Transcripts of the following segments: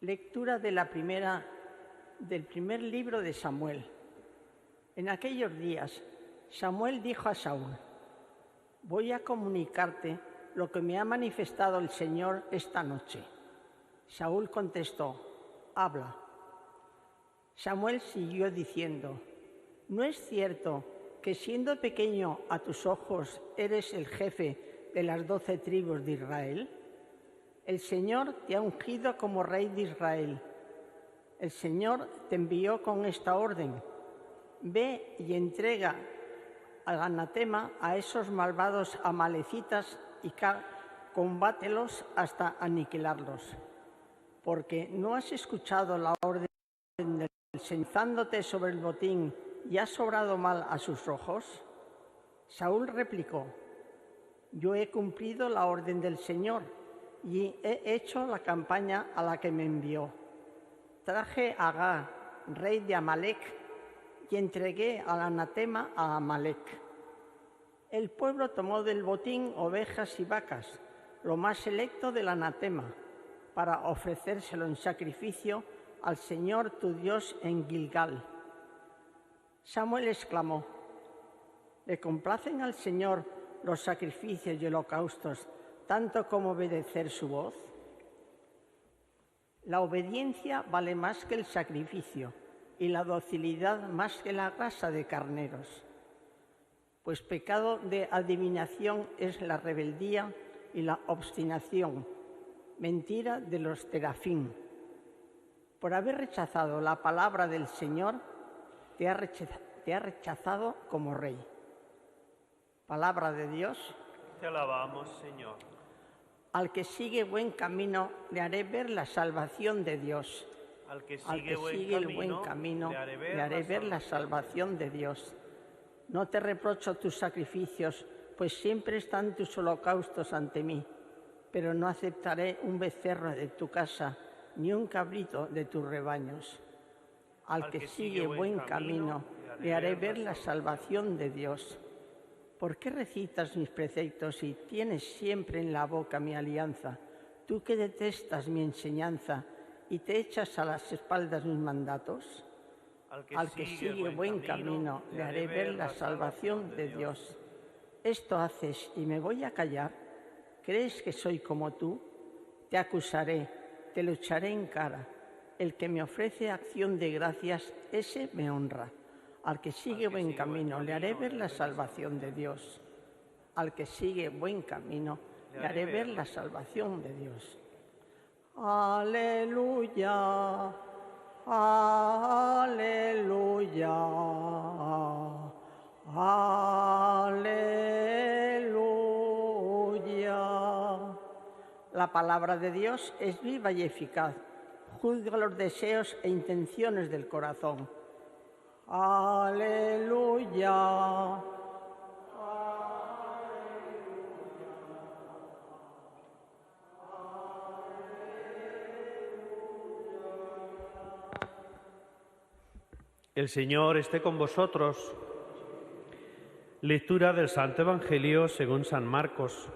Lectura del primer libro de Samuel. En aquellos días, Samuel dijo a Saúl: «Voy a comunicarte lo que me ha manifestado el Señor esta noche». Saúl contestó: «Habla». Samuel siguió diciendo: «¿No es cierto que siendo pequeño a tus ojos eres el jefe de las 12 tribus de Israel? El Señor te ha ungido como rey de Israel. El Señor te envió con esta orden: ve y entrega al anatema a esos malvados amalecitas y combátelos hasta aniquilarlos. Porque no has escuchado la orden del Señor, alzándote sobre el botín, y has obrado mal a sus ojos». Saúl replicó: «Yo he cumplido la orden del Señor y he hecho la campaña a la que me envió. Traje a Agag, rey de Amalec, y entregué al anatema a Amalec. El pueblo tomó del botín ovejas y vacas, lo más selecto del anatema, para ofrecérselo en sacrificio al Señor tu Dios en Gilgal». Samuel exclamó: «¿Le complacen al Señor los sacrificios y holocaustos tanto como obedecer su voz? La obediencia vale más que el sacrificio y la docilidad más que la grasa de carneros. Pues pecado de adivinación es la rebeldía y la obstinación, mentira de los terafín. Por haber rechazado la palabra del Señor, te ha rechazado como rey». Palabra de Dios. Te alabamos, Señor. Al que sigue buen camino, le haré ver la salvación de Dios. Al que Al que sigue sigue el buen camino, le haré ver la salvación de Dios. No te reprocho tus sacrificios, pues siempre están tus holocaustos ante mí, pero no aceptaré un becerro de tu casa, ni un cabrito de tus rebaños. Al que sigue buen camino, le haré ver la salvación de Dios. ¿Por qué recitas mis preceptos y tienes siempre en la boca mi alianza, tú que detestas mi enseñanza y te echas a las espaldas mis mandatos? Al que sigue buen camino, le haré ver la salvación de Dios. ¿Esto haces y me voy a callar? ¿Crees que soy como tú? Te acusaré, te lo echaré en cara. El que me ofrece acción de gracias, ese me honra. Al que sigue buen camino, le haré ver la salvación de Dios. Al que sigue buen camino, le haré ver la salvación de Dios. Aleluya, aleluya, aleluya. La palabra de Dios es viva y eficaz, juzga los deseos e intenciones del corazón. Aleluya. El Señor esté con vosotros. Lectura del Santo Evangelio según San Marcos.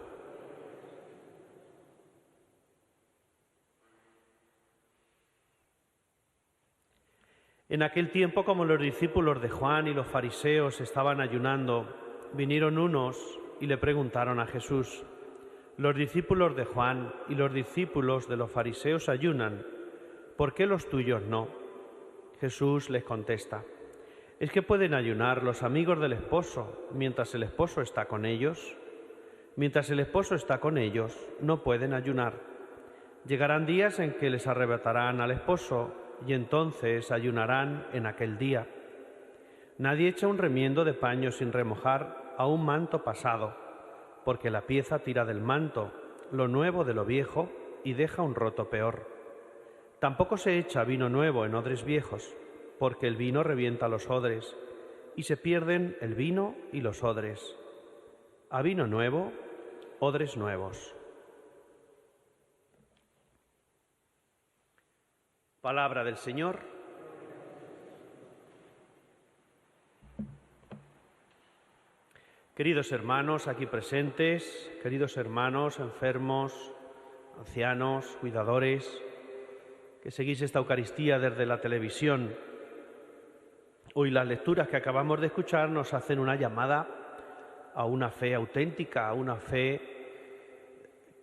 En aquel tiempo, como los discípulos de Juan y los fariseos estaban ayunando, vinieron unos y le preguntaron a Jesús: «Los discípulos de Juan y los discípulos de los fariseos ayunan, ¿por qué los tuyos no?». Jesús les contesta: ¿es que pueden ayunar los amigos del esposo mientras el esposo está con ellos? Mientras el esposo está con ellos, no pueden ayunar. Llegarán días en que les arrebatarán al esposo, y entonces ayunarán en aquel día. Nadie echa un remiendo de paño sin remojar a un manto pasado, porque la pieza tira del manto lo nuevo de lo viejo y deja un roto peor. Tampoco se echa vino nuevo en odres viejos, porque el vino revienta los odres, y se pierden el vino y los odres. A vino nuevo, odres nuevos». Palabra del Señor. Queridos hermanos aquí presentes, queridos hermanos enfermos, ancianos, cuidadores, que seguís esta Eucaristía desde la televisión, hoy las lecturas que acabamos de escuchar nos hacen una llamada a una fe auténtica, a una fe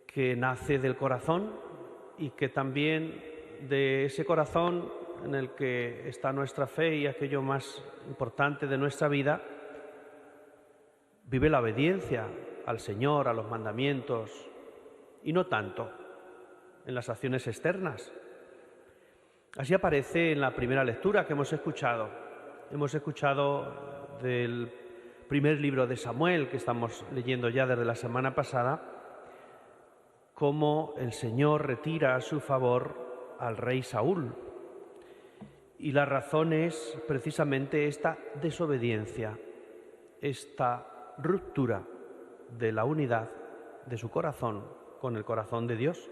que nace del corazón y que también de ese corazón en el que está nuestra fe y aquello más importante de nuestra vida, vive la obediencia al Señor, a los mandamientos, y no tanto en las acciones externas. Así aparece en la primera lectura que hemos escuchado. Hemos escuchado del primer libro de Samuel, que estamos leyendo ya desde la semana pasada, cómo el Señor retira a su favor al rey Saúl. Y la razón es precisamente esta desobediencia, esta ruptura de la unidad de su corazón con el corazón de Dios.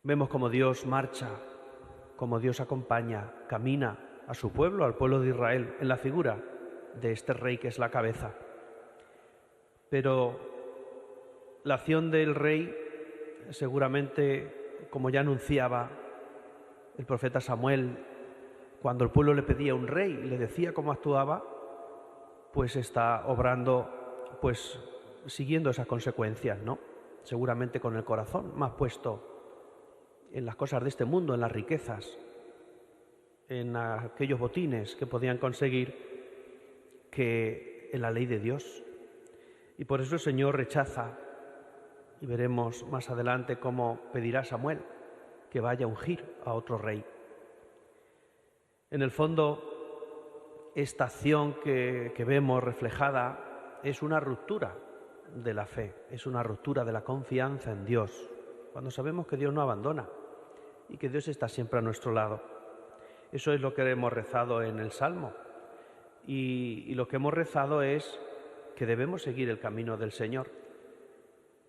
Vemos cómo Dios marcha, cómo Dios acompaña, camina a su pueblo, al pueblo de Israel, en la figura de este rey que es la cabeza. Pero la acción del rey, seguramente, como ya anunciaba el profeta Samuel, cuando el pueblo le pedía un rey y le decía cómo actuaba, pues está obrando, pues siguiendo esas consecuencias, ¿no? Seguramente con el corazón más puesto en las cosas de este mundo, en las riquezas, en aquellos botines que podían conseguir, que en la ley de Dios. Y por eso el Señor rechaza, y veremos más adelante cómo pedirá a Samuel que vaya a ungir a otro rey. En el fondo, esta acción que vemos reflejada es una ruptura de la fe, es una ruptura de la confianza en Dios, cuando sabemos que Dios no abandona y que Dios está siempre a nuestro lado. Eso es lo que hemos rezado en el Salmo, y lo que hemos rezado es que debemos seguir el camino del Señor.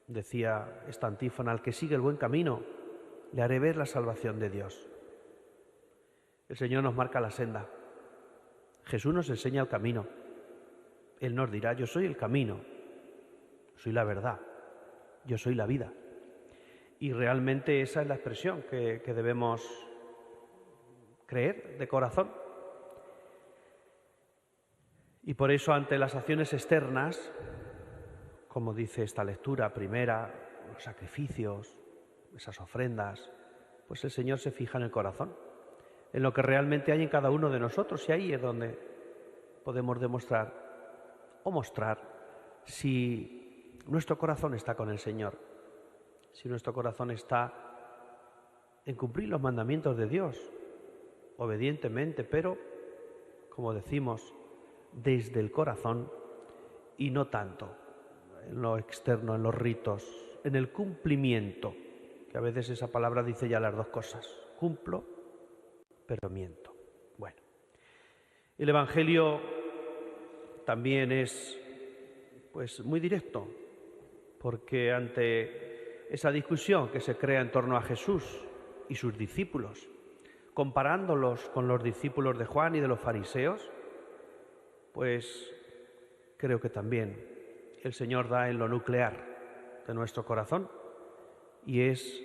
Decía esta antífona: al que sigue el buen camino, le haré ver la salvación de Dios. El Señor nos marca la senda. Jesús nos enseña el camino. Él nos dirá: yo soy el camino, soy la verdad, yo soy la vida. Y realmente esa es la expresión que debemos creer de corazón. Y por eso, ante las acciones externas, como dice esta lectura primera, los sacrificios, esas ofrendas, pues el Señor se fija en el corazón, en lo que realmente hay en cada uno de nosotros, y ahí es donde podemos demostrar o mostrar si nuestro corazón está con el Señor, si nuestro corazón está en cumplir los mandamientos de Dios, obedientemente, pero, como decimos, desde el corazón y no tanto en lo externo, en los ritos, en el cumplimiento, que a veces esa palabra dice ya las dos cosas: cumplo, pero miento. Bueno, el Evangelio también es pues muy directo, porque ante esa discusión que se crea en torno a Jesús y sus discípulos, comparándolos con los discípulos de Juan y de los fariseos, pues creo que también el Señor da en lo nuclear de nuestro corazón, y es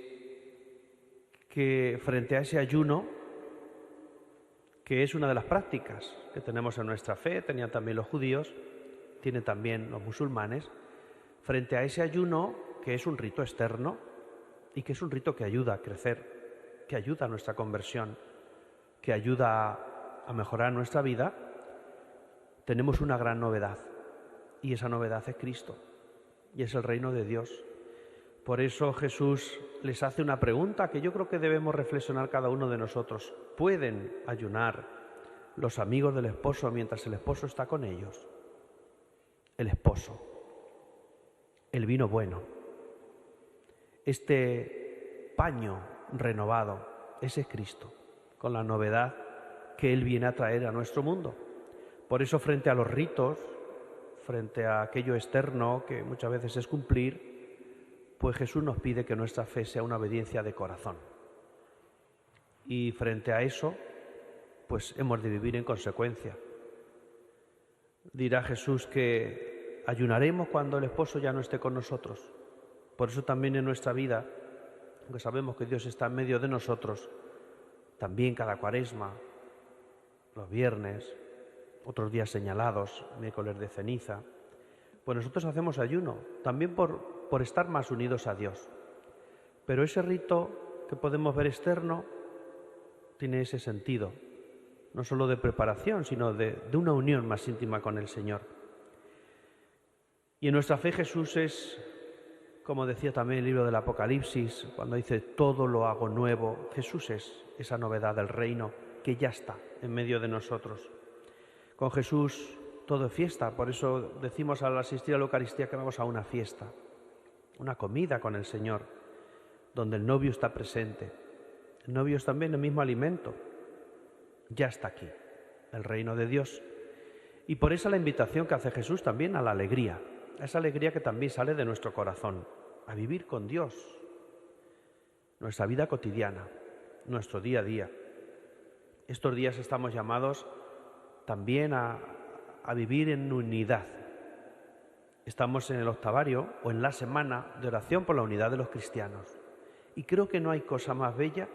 que frente a ese ayuno, que es una de las prácticas que tenemos en nuestra fe, tenían también los judíos, tienen también los musulmanes, frente a ese ayuno, que es un rito externo y que es un rito que ayuda a crecer, que ayuda a nuestra conversión, que ayuda a mejorar nuestra vida, tenemos una gran novedad, y esa novedad es Cristo, y es el reino de Dios. Por eso Jesús les hace una pregunta que yo creo que debemos reflexionar cada uno de nosotros. ¿Pueden ayunar los amigos del esposo mientras el esposo está con ellos? El esposo, el vino bueno, este paño renovado, ese es Cristo, con la novedad que Él viene a traer a nuestro mundo. Por eso, frente a los ritos, frente a aquello externo que muchas veces es cumplir, pues Jesús nos pide que nuestra fe sea una obediencia de corazón. Y frente a eso, pues hemos de vivir en consecuencia. Dirá Jesús que ayunaremos cuando el esposo ya no esté con nosotros. Por eso también en nuestra vida aunque sabemos que Dios está en medio de nosotros, también cada Cuaresma, los viernes, otros días señalados, miércoles de ceniza, pues nosotros hacemos ayuno, también por estar más unidos a Dios. Pero ese rito que podemos ver externo tiene ese sentido, no solo de preparación, sino de una unión más íntima con el Señor. Y en nuestra fe Jesús es, como decía también el libro del Apocalipsis, cuando dice todo lo hago nuevo, Jesús es esa novedad del reino que ya está en medio de nosotros. Con Jesús todo es fiesta, por eso decimos al asistir a la Eucaristía que vamos a una fiesta, una comida con el Señor, donde el novio está presente. El novio es también el mismo alimento, ya está aquí, el reino de Dios. Y por eso la invitación que hace Jesús también a la alegría, a esa alegría que también sale de nuestro corazón, a vivir con Dios, nuestra vida cotidiana, nuestro día a día. Estos días estamos llamados también a vivir en unidad. Estamos en el octavario o en la semana de oración por la unidad de los cristianos. Y creo que no hay cosa más bella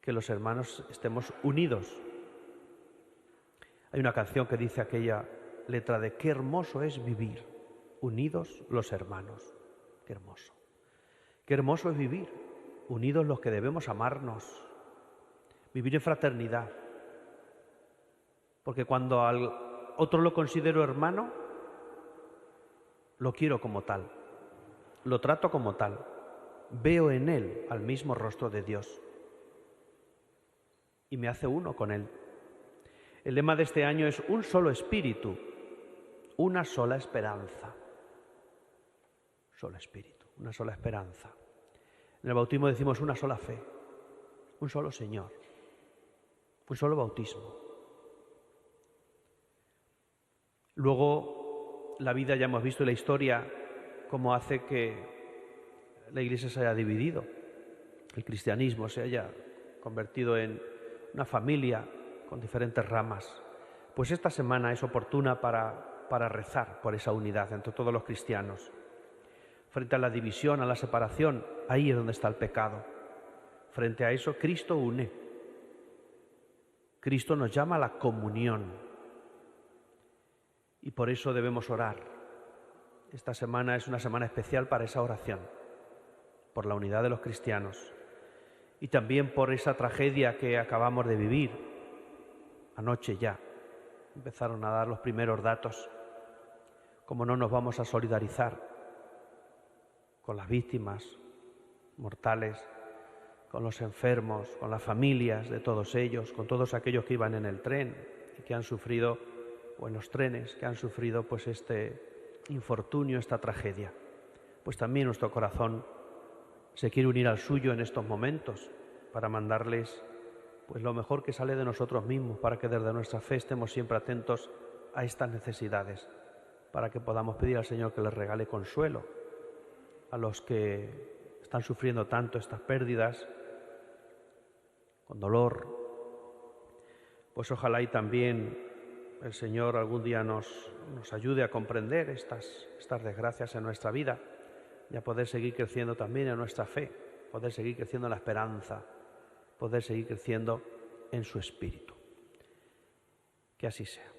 que los hermanos estemos unidos. Hay una canción que dice aquella letra de qué hermoso es vivir unidos los hermanos. Qué hermoso. Qué hermoso es vivir unidos los que debemos amarnos. Vivir en fraternidad. Porque cuando al otro lo considero hermano, lo quiero como tal, lo trato como tal, veo en él al mismo rostro de Dios y me hace uno con él. El lema de este año es un solo espíritu, una sola esperanza. Solo espíritu, una sola esperanza. En el bautismo decimos una sola fe, un solo Señor, un solo bautismo. Luego, la vida, ya hemos visto la historia, cómo hace que la Iglesia se haya dividido, el cristianismo se haya convertido en una familia con diferentes ramas. Pues esta semana es oportuna para rezar por esa unidad entre todos los cristianos. Frente a la división, a la separación, ahí es donde está el pecado. Frente a eso, Cristo une. Cristo nos llama a la comunión. Y por eso debemos orar. Esta semana es una semana especial para esa oración, por la unidad de los cristianos y también por esa tragedia que acabamos de vivir. Anoche ya empezaron a dar los primeros datos. Cómo no nos vamos a solidarizar con las víctimas mortales, con los enfermos, con las familias de todos ellos, con todos aquellos que iban en el tren y que han sufrido, o en los trenes, que han sufrido pues este infortunio, esta tragedia. Pues también nuestro corazón se quiere unir al suyo en estos momentos para mandarles pues lo mejor que sale de nosotros mismos, para que desde nuestra fe estemos siempre atentos a estas necesidades, para que podamos pedir al Señor que les regale consuelo a los que están sufriendo tanto estas pérdidas, con dolor. Pues ojalá y también el Señor algún día nos ayude a comprender estas desgracias en nuestra vida y a poder seguir creciendo también en nuestra fe, poder seguir creciendo en la esperanza, poder seguir creciendo en su espíritu. Que así sea.